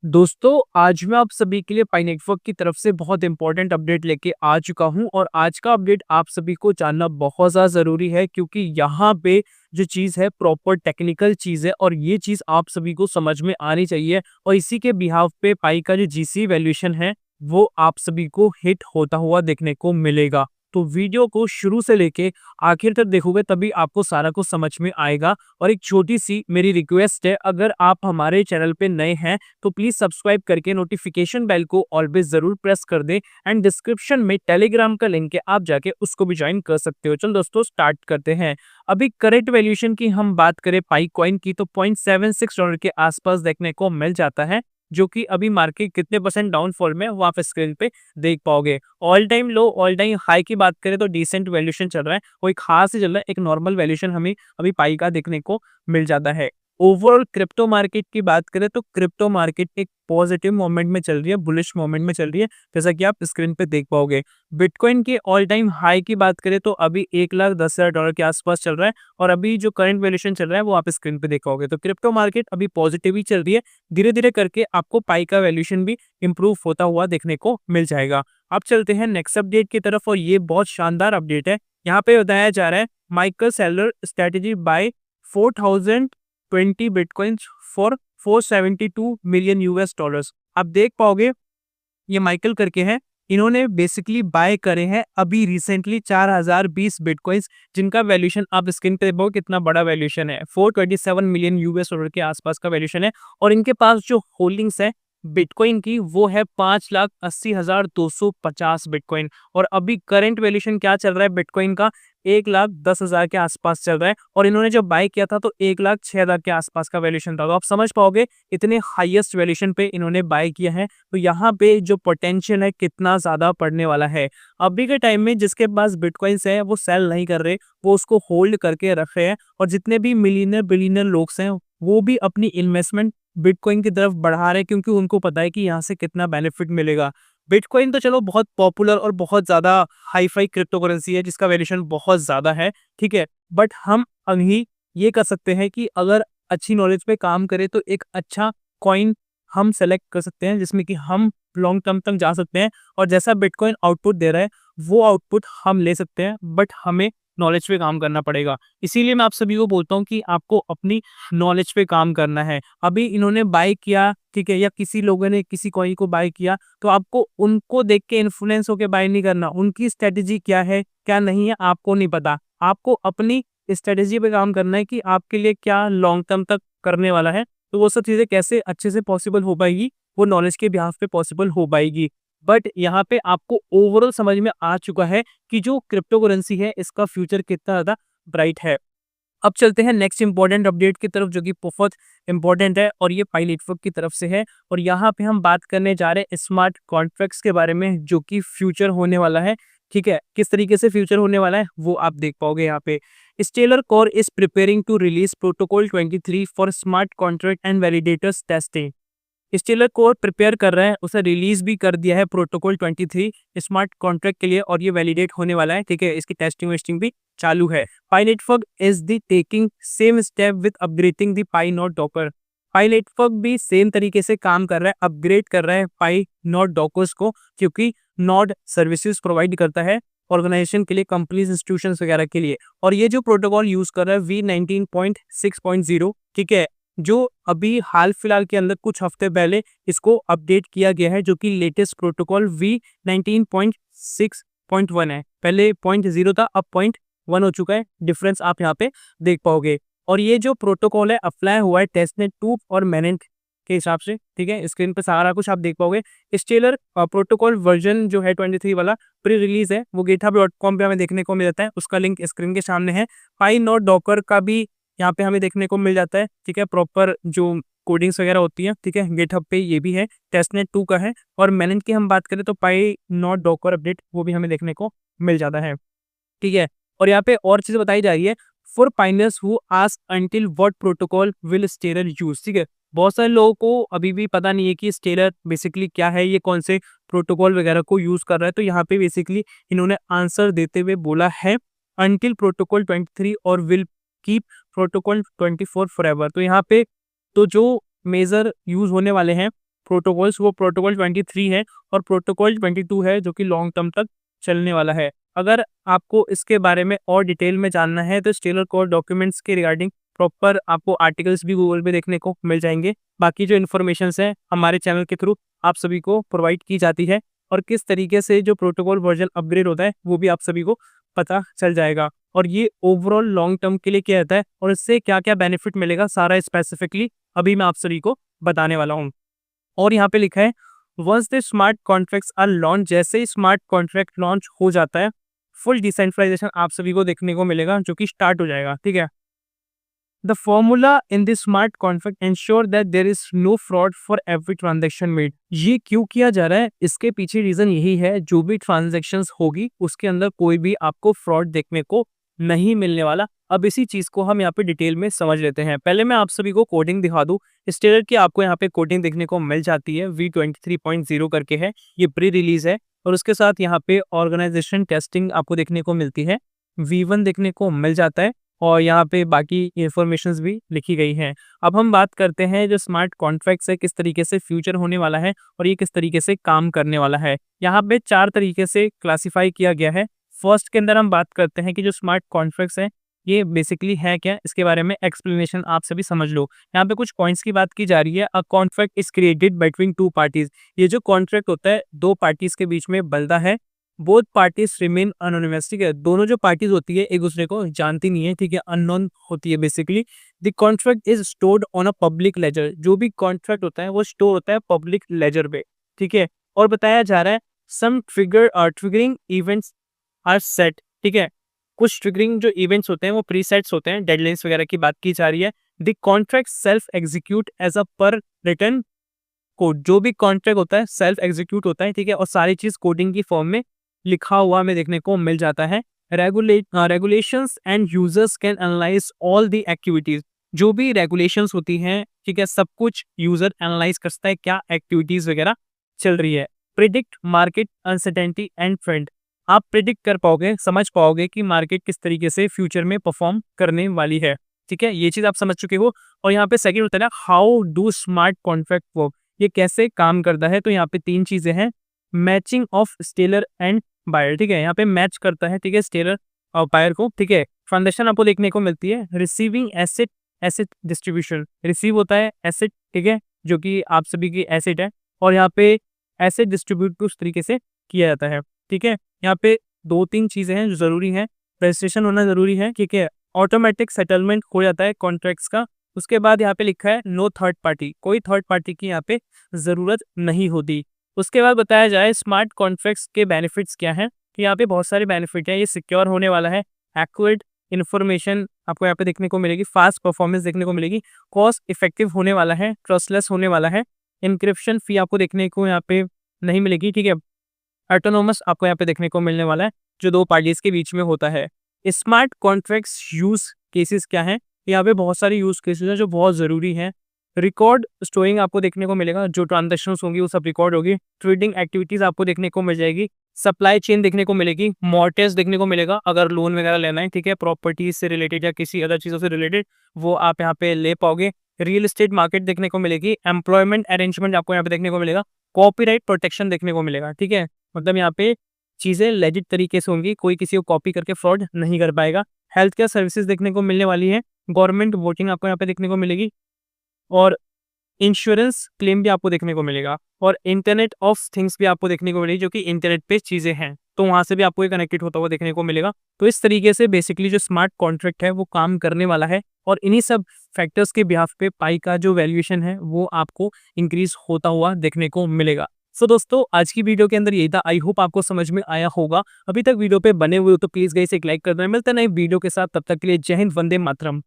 दोस्तों, आज मैं आप सभी के लिए पाई नेटवर्क की तरफ से बहुत इंपॉर्टेंट अपडेट लेके आ चुका हूं और आज का अपडेट आप सभी को जानना बहुत ज़्यादा ज़रूरी है क्योंकि यहाँ पे जो चीज़ है प्रॉपर टेक्निकल चीज़ है और ये चीज़ आप सभी को समझ में आनी चाहिए और इसी के बिहाफ पे पाई का जो जीसी वैल्यूएशन है वो आप सभी को हिट होता हुआ देखने को मिलेगा। तो वीडियो को शुरू से लेके आखिर तक देखोगे तभी आपको सारा कुछ समझ में आएगा। और एक छोटी सी मेरी रिक्वेस्ट है, अगर आप हमारे चैनल पे नए हैं तो प्लीज सब्सक्राइब करके नोटिफिकेशन बेल को ऑलवेज जरूर प्रेस कर दें एंड डिस्क्रिप्शन में टेलीग्राम का लिंक है, आप जाके उसको भी ज्वाइन कर सकते हो। चलो दोस्तों स्टार्ट करते हैं। अभी करेंट वैल्यूएशन की हम बात करें पाई कॉइन की तो $0.76 के आसपास देखने को मिल जाता है, जो कि अभी मार्केट कितने परसेंट डाउनफॉल में वो आप स्क्रीन पे देख पाओगे। ऑल टाइम लो ऑल टाइम हाई की बात करें तो डिसेंट वैल्यूएशन चल रहा है, कोई खास ही चल रहा है, एक नॉर्मल वैल्यूएशन हमें अभी पाई का देखने को मिल जाता है। ओवरऑल क्रिप्टो मार्केट की बात करें तो क्रिप्टो मार्केट एक पॉजिटिव मोमेंट में चल रही है, बुलिश मोमेंट में चल रही है, जैसा कि आप स्क्रीन पे देख पाओगे। बिटकॉइन के ऑल टाइम हाई की बात करें तो अभी $1,10,000 के आसपास चल रहा है और अभी जो करंट वैल्यूएशन चल रहा है वो आप स्क्रीन पे देख पाओगे। तो क्रिप्टो मार्केट अभी पॉजिटिव ही चल रही है, धीरे धीरे करके आपको पाई का वैल्यूएशन भी इंप्रूव होता हुआ देखने को मिल जाएगा। अब चलते हैं नेक्स्ट अपडेट की तरफ और ये बहुत शानदार अपडेट है। यहाँ पे बताया जा रहा है Michael Saylor strategy buy 4020 bitcoins for $472 million US। आप देख पाओगे ये माइकल करके हैं, इन्होंने बेसिकली बाय करे हैं अभी रिसेंटली 4020 बिटकॉइंस, जिनका वैल्यूएशन आप स्क्रीन पे देखो कितना बड़ा वैल्यूएशन है, $427 मिलियन US के आसपास का वैल्यूएशन है। और इनके पास जो होल्डिंग्स है बिटकॉइन की वो है 5,80,250 बिटकॉइन। और अभी करंट वैल्यूएशन क्या चल रहा है बिटकॉइन का, 1,10,000 के आसपास चल रहा है और इन्होंने जब बाय किया था तो 1,06,000 के आसपास का वैल्यूएशन था। तो आप समझ पाओगे इतने हाईएस्ट वैल्यूएशन पे इन्होंने बाय किया है, तो यहाँ पे जो पोटेंशियल है कितना ज्यादा पड़ने वाला है। अभी के टाइम में जिसके पास बिटकॉइंस है वो सेल नहीं कर रहे, वो उसको होल्ड करके रख रहे हैं और जितने भी मिलियनर बिलियनर लोग हैं वो भी अपनी इन्वेस्टमेंट बिटकॉइन की तरफ बढ़ा रहे हैं क्योंकि उनको पता है कि यहाँ से कितना बेनिफिट मिलेगा। बिटकॉइन तो चलो बहुत पॉपुलर और बहुत ज्यादा हाई फाई क्रिप्टो करेंसी है जिसका वैल्यूएशन बहुत ज्यादा है, ठीक है। बट हम अभी ये कर सकते हैं कि अगर अच्छी नॉलेज पे काम करें तो एक अच्छा कॉइन हम सेलेक्ट कर सकते हैं जिसमें कि हम लॉन्ग टर्म तक जा सकते हैं और जैसा बिटकॉइन आउटपुट दे रहा है वो आउटपुट हम ले सकते हैं, बट हमें नॉलेज पे काम करना पड़ेगा। इसीलिए मैं आप सभी को बोलता हूँ कि आपको अपनी नॉलेज पे काम करना है। अभी इन्होंने बाय किया, ठीक है, या किसी लोगों ने किसी कॉइन को बाय किया तो आपको उनको देख के इन्फ्लुएंस होके बाय नहीं करना। उनकी स्ट्रेटेजी क्या है क्या नहीं है आपको नहीं पता, आपको अपनी स्ट्रेटेजी पे काम करना है कि आपके लिए क्या लॉन्ग टर्म तक करने वाला है। तो वो सब चीजें कैसे अच्छे से पॉसिबल हो पाएगी, वो नॉलेज के बिहाफ पे पॉसिबल हो पाएगी। बट यहाँ पे आपको ओवरऑल समझ में आ चुका है कि जो क्रिप्टो करेंसी है इसका फ्यूचर कितना ज्यादा ब्राइट है। अब चलते हैं नेक्स्ट इंपॉर्टेंट अपडेट की तरफ जो कि बहुत इंपॉर्टेंट है और ये पाई नेटवर्क की तरफ से है। और यहाँ पे हम बात करने जा रहे हैं स्मार्ट कॉन्ट्रैक्ट्स के बारे में जो कि फ्यूचर होने वाला है, ठीक है। किस तरीके से फ्यूचर होने वाला है वो आप देख पाओगे यहाँ पे। Stellar core is preparing to release protocol 23 for smart contract and validators testing. Stellar core prepare कर रहा है, उसे रिलीज भी कर दिया है प्रोटोकॉल 23 स्मार्ट कॉन्ट्रैक्ट के लिए और ये वैलिडेट होने वाला है, ठीक है। इसकी टेस्टिंग वेस्टिंग भी चालू है। Pi network is the taking same step with upgrading the Pi node Docker. Pi network भी सेम तरीके से काम कर रहा है, अपग्रेड कर रहा है पाई नोड डॉकर्स को, क्योंकि नोड सर्विसेज प्रोवाइड करता है ऑर्गेनाइजेशन के लिए, कंपनीज इंस्टीट्यूशंस वगैरह के लिए। और ये जो प्रोटोकॉल यूज कर रहा है V19.6.0, ठीक है, जो अभी हाल फिलहाल के अंदर कुछ हफ्ते पहले इसको अपडेट किया गया है, जो कि लेटेस्ट प्रोटोकॉल V19.6.1 है। पहले 0.0 था, अब 0.1 हो चुका है। डिफरेंस आप यहाँ पे देख पाओगे। और ये जो प्रोटोकॉल है अप्लाई हुआ है टेस्टनेट 2 और मैनेंट के हिसाब से, ठीक है। स्क्रीन पे सारा कुछ आप देख पाओगे। स्टेलर प्रोटोकॉल वर्जन जो है 23 वाला प्री रिलीज है, वो github.com पे हमें देखने को मिल जाता है, उसका लिंक स्क्रीन के सामने है। पाई नोड डॉकर का भी यहाँ पे हमें देखने को मिल जाता है, ठीक है। प्रॉपर जो कोडिंग्स वगैरह होती है, ठीक है, गिटहब पे ये भी है, टेस्टनेट 2 का है। और मैनेंट की हम बात करें तो पाई नोड डॉकर अपडेट वो भी हमें देखने को मिल जाता है, ठीक है। और यहाँ पे और चीजें बताई जा रही है for pioneers who ask until what protocol will stellar use, ठीक है। बहुत सारे लोगों को अभी भी पता नहीं है कि स्टेलर बेसिकली क्या है, ये कौन से प्रोटोकॉल वगैरह को यूज कर रहा है। तो यहाँ पे बेसिकली इन्होंने आंसर देते हुए बोला है अंटिल प्रोटोकॉल 23 और विल कीप प्रोटोकॉल 24 फॉरएवर। तो यहाँ पे तो जो मेजर यूज होने वाले हैं प्रोटोकॉल्स, वो प्रोटोकॉल 23 है और प्रोटोकॉल 22 है जो कि लॉन्ग टर्म तक चलने वाला है। अगर आपको इसके बारे में और डिटेल में जानना है तो स्टेलर कोड डॉक्यूमेंट्स के रिगार्डिंग प्रॉपर आपको आर्टिकल्स भी गूगल पे देखने को मिल जाएंगे। बाकी जो इन्फॉर्मेशंस है हमारे चैनल के थ्रू आप सभी को प्रोवाइड की जाती है और किस तरीके से जो प्रोटोकॉल वर्जन अपग्रेड होता है वो भी आप सभी को पता चल जाएगा। और ये ओवरऑल लॉन्ग टर्म के लिए क्या रहता है और इससे क्या क्या बेनिफिट मिलेगा सारा स्पेसिफिकली अभी मैं आप सभी को बताने वाला हूँ। और यहाँ पे लिखा है once the smart contracts are launch, जैसे ही स्मार्ट कॉन्ट्रैक्ट लॉन्च हो जाता है फुल डिसेंट्रलाइजेशन आप सभी को देखने को मिलेगा जो कि स्टार्ट हो जाएगा। ठीक है, the formula in this smart contract ensure that there is no fraud for every transaction made. ये क्यों किया जा रहा है, इसके पीछे रीजन यही है जो भी ट्रांजेक्शंस होगी उसके अंदर कोई भी आपको फ्रॉड देखने को नहीं मिलने वाला। अब इसी चीज को हम यहाँ पे डिटेल में समझ लेते हैं। पहले मैं आप सभी को कोडिंग दिखा दूं। स्टेलर की आपको यहाँ पे कोडिंग देखने को मिल जाती है, V23.0 करके है, ये प्री रिलीज है। और उसके साथ यहाँ पे ऑर्गेनाइजेशन टेस्टिंग आपको देखने को मिलती है, V1 देखने को मिल जाता है और यहाँ पे बाकी इंफॉर्मेशंस भी लिखी गई हैं। अब हम बात करते हैं जो स्मार्ट कॉन्ट्रैक्ट्स है किस तरीके से फ्यूचर होने वाला है और ये किस तरीके से काम करने वाला है। यहाँ पे 4 तरीके से क्लासिफाई किया गया है। फर्स्ट के अंदर हम बात करते हैं कि जो स्मार्ट कॉन्ट्रैक्ट्स हैं ये बेसिकली है क्या, इसके बारे में एक्सप्लेनेशन आप सभी समझ लो। यहाँ पे कुछ पॉइंट्स की बात की जा रही है। A contract is created between two parties. ये जो कॉन्ट्रैक्ट होता है दो पार्टीज के बीच में बनता है। Both parties remain anonymous. ठीक है, दोनों जो पार्टीज होती है एक दूसरे को जानती नहीं है, ठीक है, अननोन होती है basically. The contract is stored on a public ledger. जो भी कॉन्ट्रैक्ट होता है वो स्टोर होता है पब्लिक लेजर पे। ठीक है, और बताया जा रहा है सम ट्रिगरिंग इवेंट्स आर सेट। ठीक है, कुछ ट्रिगरिंग जो इवेंट्स होते हैं वो प्रीसेट्स होते हैं, डेडलाइंस वगैरह की बात की जा रही है। The contract self execute as a per return code. जो भी कॉन्ट्रैक्ट होता है सेल्फ एग्जीक्यूट होता है, ठीक है, और सारी चीज कोडिंग की फॉर्म में लिखा हुआ हमें देखने को मिल जाता है। Regulations and users can analyse all the activities. जो भी रेगुलेशंस होती हैं, ठीक है, सब कुछ यूजर एनालाइज करता है क्या एक्टिविटीज वगैरह चल रही है। Predict market uncertainty and trend. आप प्रिडिक्ट कर पाओगे, समझ पाओगे कि मार्केट किस तरीके से फ्यूचर में परफॉर्म करने वाली है। ठीक है, ये चीज आप समझ चुके हो। और यहाँ पे सेकंड होता है how do smart contract work, ये कैसे काम करता है। तो यहाँ पे 3 चीजें हैं, matching of stellar and buyer. ठीक है, यहाँ पे मैच करता है, ठीक है, स्टेलर और बायर को। ठीक है, ट्रांजेक्शन आपको देखने को मिलती है। Receiving asset, asset distribution, receive होता है एसेट, ठीक है, जो कि आप सभी की एसेट है, और यहाँ पे एसेट डिस्ट्रीब्यूट उस तरीके से किया जाता है। ठीक है, यहाँ पे 2-3 चीजें हैं जो जरूरी है। रजिस्ट्रेशन होना जरूरी है, ठीक है, ऑटोमेटिक सेटलमेंट हो जाता है कॉन्ट्रैक्ट्स का। उसके बाद यहाँ पे लिखा है नो थर्ड पार्टी, कोई थर्ड पार्टी की यहाँ पे जरूरत नहीं होती। उसके बाद बताया जाए स्मार्ट कॉन्ट्रैक्ट्स के बेनिफिट्स क्या हैं। तो यहाँ पे बहुत सारे बेनिफिट हैं। ये सिक्योर होने वाला है, एक्यूरेट इन्फॉर्मेशन आपको यहाँ पे देखने को मिलेगी, फास्ट परफॉर्मेंस देखने को मिलेगी, कॉस्ट इफेक्टिव होने वाला है, ट्रस्टलेस होने वाला है, इंक्रिप्शन फी आपको देखने को यहाँ पे नहीं मिलेगी। ठीक है, ऑटोनोमस आपको यहाँ पे देखने को मिलने वाला है जो 2 पार्टीज के बीच में होता है। स्मार्ट कॉन्ट्रैक्ट्स यूज केसेस क्या हैं, यहाँ पे बहुत सारे यूज केसेस हैं जो बहुत जरूरी हैं। रिकॉर्ड स्टोरिंग आपको देखने को मिलेगा, जो ट्रांजेक्शंस होंगी वो सब रिकॉर्ड होगी। ट्रेडिंग एक्टिविटीज आपको देखने को मिल जाएगी। सप्लाई चेन देखने को मिलेगी। मॉर्टेज देखने को मिलेगा, अगर लोन वगैरह लेना है, ठीक है, प्रॉपर्टीज से रिलेटेड या किसी अदर चीजों से रिलेटेड, वो आप यहाँ पे ले पाओगे। रियल एस्टेट मार्केट देखने को मिलेगी। एम्प्लॉयमेंट अरेंजमेंट आपको यहाँ पे देखने को मिलेगा। कॉपीराइट प्रोटेक्शन देखने को मिलेगा। ठीक है, मतलब यहाँ पे चीजें लेजिट तरीके से होंगी, कोई किसी को कॉपी करके फ्रॉड नहीं कर पाएगा। हेल्थ केयर सर्विसेज देखने को मिलने वाली है। गवर्नमेंट वोटिंग आपको यहाँ पे देखने को मिलेगी और इंश्योरेंस क्लेम भी आपको देखने को मिलेगा। और इंटरनेट ऑफ थिंग्स भी आपको देखने को मिलेगी, जो कि इंटरनेट पे चीजें हैं, तो वहां से भी आपको कनेक्टेड होता हुआ देखने को मिलेगा। तो इस तरीके से बेसिकली जो स्मार्ट कॉन्ट्रैक्ट है वो काम करने वाला है और इन्हीं सब फैक्टर्स के बिहाफ पे पाई का जो वैल्यूएशन है वो आपको इंक्रीज होता हुआ देखने को मिलेगा। सो दोस्तों, आज की वीडियो के अंदर यही था। आई होप आपको समझ में आया होगा। अभी तक वीडियो पे बने हुए हो तो प्लीज गाइस एक लाइक कर देना। मिलते हैं नई वीडियो के साथ, तब तक के लिए जय हिंद, वंदे मातरम।